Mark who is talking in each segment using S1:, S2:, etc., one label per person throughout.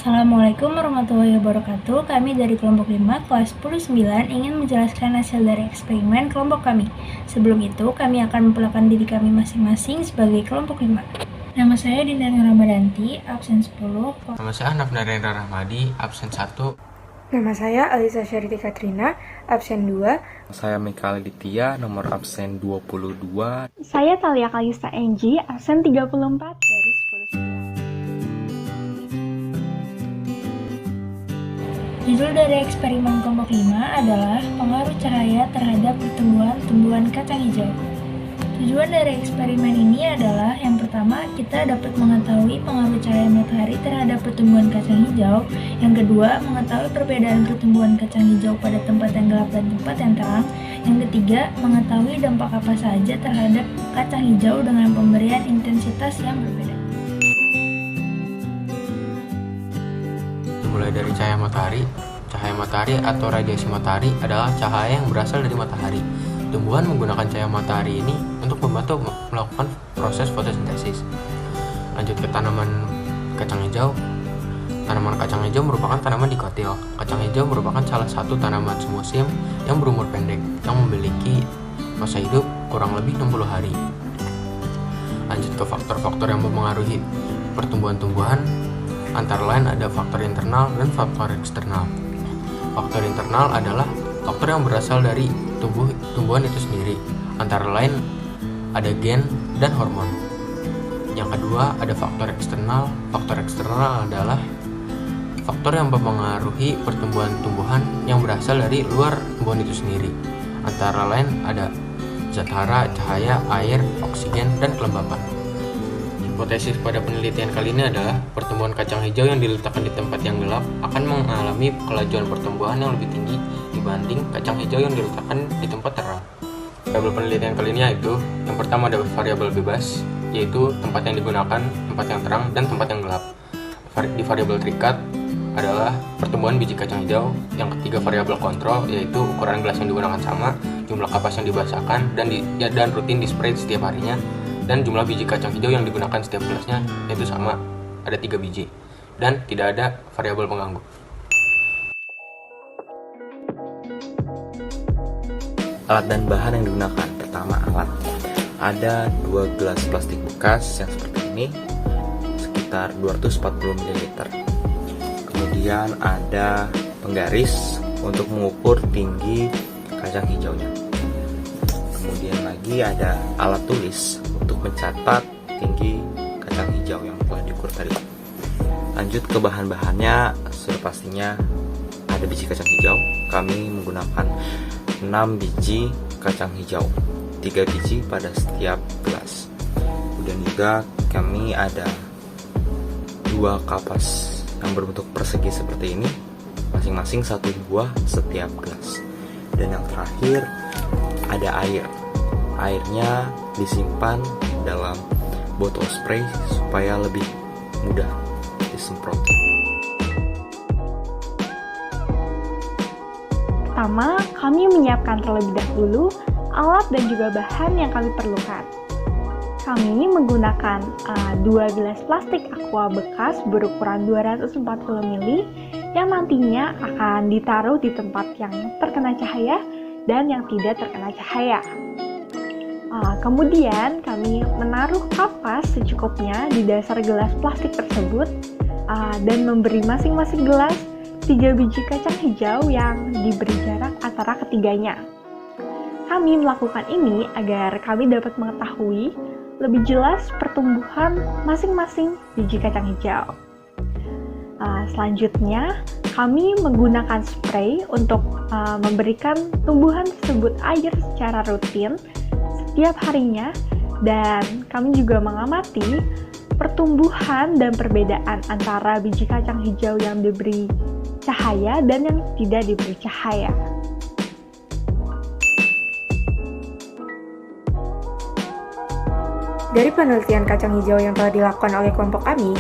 S1: Assalamualaikum warahmatullahi wabarakatuh. Kami dari kelompok 5, kelas 10-9 ingin menjelaskan hasil dari eksperimen kelompok kami. Sebelum itu, kami akan memperkenalkan diri kami masing-masing sebagai kelompok 5. Nama saya Dinda Ramadanti, absen 10.
S2: Nama saya Hanaf Narendra Rahmadi, absen 1.
S3: Nama saya Alisa Syariti Katrina, absen 2.
S4: Saya Mikael Ditya, nomor absen 22.
S5: Saya Talia Kalista Enji, absen 34 dari 10.
S1: Judul dari eksperimen kelompok 5 adalah pengaruh cahaya terhadap pertumbuhan tumbuhan kacang hijau. Tujuan dari eksperimen ini adalah yang pertama, kita dapat mengetahui pengaruh cahaya matahari terhadap pertumbuhan kacang hijau. Yang kedua, mengetahui perbedaan pertumbuhan kacang hijau pada tempat yang gelap dan tempat yang terang. Yang ketiga, mengetahui dampak apa saja terhadap kacang hijau dengan pemberian intensitas yang berbeda.
S2: Mulai dari cahaya matahari. Cahaya matahari atau radiasi matahari adalah cahaya yang berasal dari matahari. Tumbuhan menggunakan cahaya matahari ini untuk membantu melakukan proses fotosintesis. Lanjut ke tanaman kacang hijau. Tanaman kacang hijau merupakan tanaman dikotil. Kacang hijau merupakan salah satu tanaman semusim yang berumur pendek, yang memiliki masa hidup kurang lebih 60 hari. Lanjut ke faktor-faktor yang mempengaruhi pertumbuhan tumbuhan. Antara lain ada faktor internal dan faktor eksternal. Faktor internal adalah faktor yang berasal dari tumbuhan itu sendiri. Antara lain ada gen dan hormon. Yang kedua ada faktor eksternal. Faktor eksternal adalah faktor yang mempengaruhi pertumbuhan tumbuhan yang berasal dari luar tumbuhan itu sendiri. Antara lain ada zat hara, cahaya, air, oksigen, dan kelembapan. Hipotesis pada penelitian kali ini adalah pertumbuhan kacang hijau yang diletakkan di tempat yang gelap akan mengalami kelajuan pertumbuhan yang lebih tinggi dibanding kacang hijau yang diletakkan di tempat terang. Variabel penelitian kali ini yaitu yang pertama ada variabel bebas, yaitu tempat yang digunakan, tempat yang terang, dan tempat yang gelap. Di variabel terikat adalah pertumbuhan biji kacang hijau. Yang ketiga variabel kontrol, yaitu ukuran gelas yang digunakan sama, jumlah kapas yang dibasahkan, dan rutin di spray setiap harinya. Dan jumlah biji kacang hijau yang digunakan setiap gelasnya yaitu sama, ada 3 biji, dan tidak ada variabel pengganggu.
S4: Alat dan bahan yang digunakan. Pertama, alat. Ada 2 gelas plastik bekas yang seperti ini, sekitar 240 ml. Kemudian ada penggaris untuk mengukur tinggi kacang hijaunya. Kemudian lagi ada alat tulis untuk mencatat tinggi kacang hijau yang telah diukur tadi. Lanjut ke bahan-bahannya, sudah pastinya ada biji kacang hijau. Kami menggunakan 6 biji kacang hijau, 3 biji pada setiap gelas. Kemudian juga kami ada 2 kapas yang berbentuk persegi seperti ini, masing-masing 1 buah setiap gelas. Dan yang terakhir ada air. Airnya disimpan dalam botol spray supaya lebih mudah disemprot.
S5: Pertama, kami menyiapkan terlebih dahulu alat dan juga bahan yang kami perlukan. Kami menggunakan 2 gelas plastik aqua bekas berukuran 240 ml yang nantinya akan ditaruh di tempat yang terkena cahaya dan yang tidak terkena cahaya. Kemudian kami menaruh kapas secukupnya di dasar gelas plastik tersebut dan memberi masing-masing gelas 3 biji kacang hijau yang diberi jarak antara ketiganya. Kami melakukan ini agar kami dapat mengetahui lebih jelas pertumbuhan masing-masing biji kacang hijau. Selanjutnya, kami menggunakan spray untuk memberikan tumbuhan tersebut air secara rutin setiap harinya, dan kami juga mengamati pertumbuhan dan perbedaan antara biji kacang hijau yang diberi cahaya dan yang tidak diberi cahaya.
S3: Dari penelitian kacang hijau yang telah dilakukan oleh kelompok kami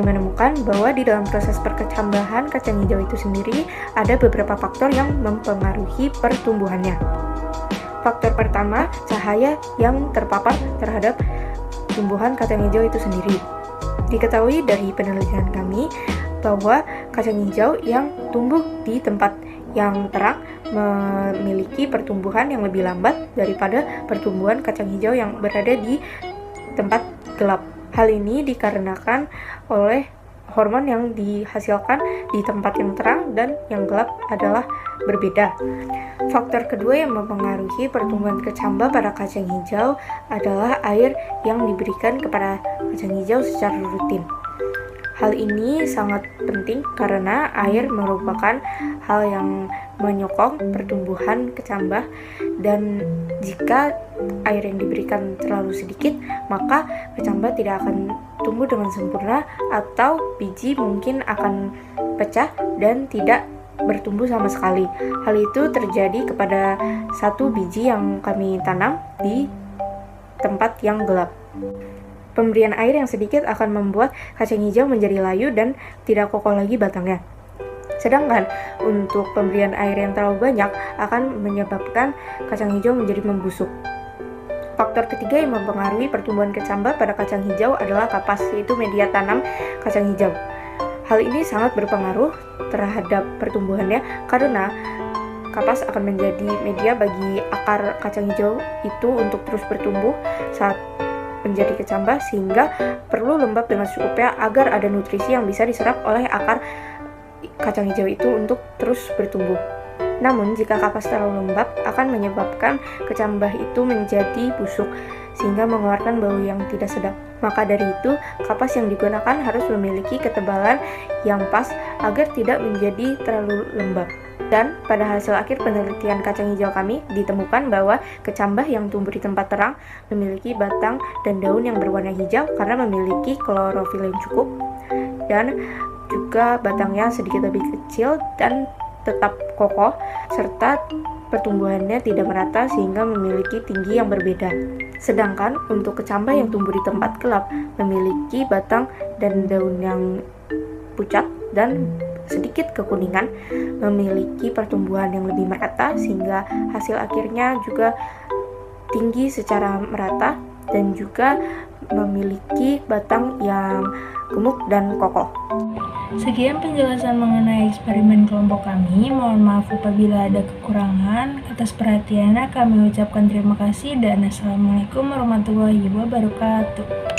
S3: menemukan bahwa di dalam proses perkecambahan kacang hijau itu sendiri ada beberapa faktor yang mempengaruhi pertumbuhannya. Faktor pertama, cahaya yang terpapar terhadap tumbuhan kacang hijau itu sendiri. Diketahui dari penelitian kami bahwa kacang hijau yang tumbuh di tempat yang terang memiliki pertumbuhan yang lebih lambat daripada pertumbuhan kacang hijau yang berada di tempat gelap. Hal ini dikarenakan oleh hormon yang dihasilkan di tempat yang terang dan yang gelap adalah berbeda. Faktor kedua yang mempengaruhi pertumbuhan kecambah pada kacang hijau adalah air yang diberikan kepada kacang hijau secara rutin. Hal ini sangat penting karena air merupakan hal yang menyokong pertumbuhan kecambah, dan jika air yang diberikan terlalu sedikit, maka kecambah tidak akan tumbuh dengan sempurna atau biji mungkin akan pecah dan tidak bertumbuh sama sekali. Hal itu terjadi kepada satu biji yang kami tanam di tempat yang gelap. Pemberian air yang sedikit akan membuat kacang hijau menjadi layu dan tidak kokoh lagi batangnya. Sedangkan untuk pemberian air yang terlalu banyak akan menyebabkan kacang hijau menjadi membusuk. Faktor ketiga yang mempengaruhi pertumbuhan kecambah pada kacang hijau adalah kapas, yaitu media tanam kacang hijau. Hal ini sangat berpengaruh terhadap pertumbuhannya karena kapas akan menjadi media bagi akar kacang hijau itu untuk terus bertumbuh saat menjadi kecambah, sehingga perlu lembab dengan secukupnya agar ada nutrisi yang bisa diserap oleh akar kacang hijau itu untuk terus bertumbuh. Namun jika kapas terlalu lembab akan menyebabkan kecambah itu menjadi busuk sehingga mengeluarkan bau yang tidak sedap. Maka dari itu, kapas yang digunakan harus memiliki ketebalan yang pas agar tidak menjadi terlalu lembab. Dan pada hasil akhir penelitian kacang hijau kami, ditemukan bahwa kecambah yang tumbuh di tempat terang memiliki batang dan daun yang berwarna hijau karena memiliki klorofil yang cukup, dan juga batangnya sedikit lebih kecil dan tetap kokoh, serta pertumbuhannya tidak merata sehingga memiliki tinggi yang berbeda. Sedangkan untuk kecambah yang tumbuh di tempat gelap memiliki batang dan daun yang pucat dan sedikit kekuningan, memiliki pertumbuhan yang lebih merata sehingga hasil akhirnya juga tinggi secara merata dan juga memiliki batang yang gemuk dan kokoh.
S1: Sekian penjelasan mengenai eksperimen kelompok kami. Mohon maaf apabila ada kekurangan. Atas perhatiannya kami ucapkan terima kasih dan Assalamualaikum warahmatullahi wabarakatuh.